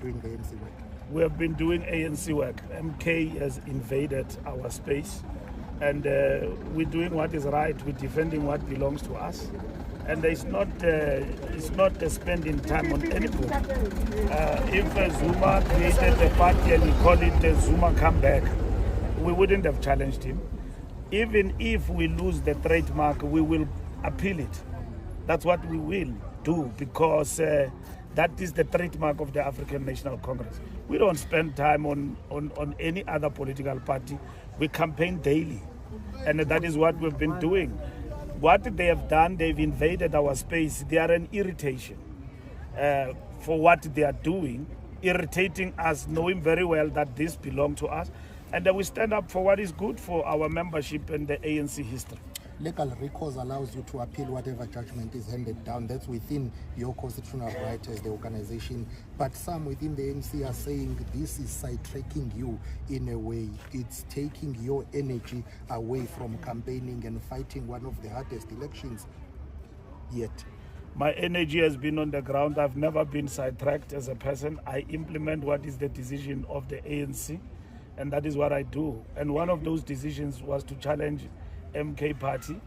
doing the ANC work? We have been doing ANC work. MK has invaded our space, and we're doing what is right. We're defending what belongs to us, and it's not spending time on anybody. If Zuma created a party and he called it Zuma Comeback, we wouldn't have challenged him. Even if we lose the trademark, we will appeal it. That's what we will do, because that is the trademark of the African National Congress. We don't spend time on any other political party. We campaign daily, and that is what we've been doing. What they have done, they've invaded our space. They are an irritation for what they are doing, irritating us, knowing very well that this belongs to us, and that we stand up for what is good for our membership and the ANC history. Legal recourse allows you to appeal whatever judgment is handed down. That's within your constitutional right as the organization. But some within the ANC are saying this is sidetracking you in a way. It's taking your energy away from campaigning and fighting one of the hardest elections yet. My energy has been on the ground. I've never been sidetracked as a person. I implement what is the decision of the ANC, and that is what I do. And one of those decisions was to challenge MK party,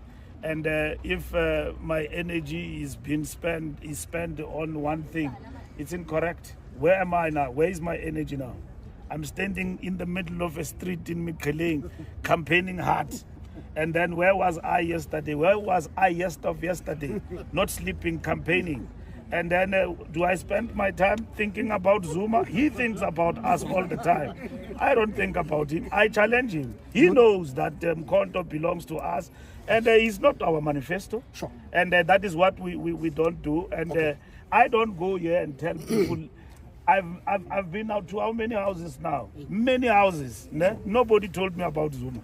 and if my energy is being spent on one thing, it's incorrect. Where am I now? Where is my energy now? I'm standing in the middle of a street in Ngeke, campaigning hard. And then where was I yesterday? Where was I yesterday? Not sleeping, campaigning. And then do I spend my time thinking about Zuma? He thinks about us all the time. I don't think about him. I challenge him. He knows that Mkhonto belongs to us, and he's not our manifesto. Sure. And that is what we don't do. And okay. I don't go here and tell people. I've been out to how many houses now? Many houses. Ne? Nobody told me about Zuma.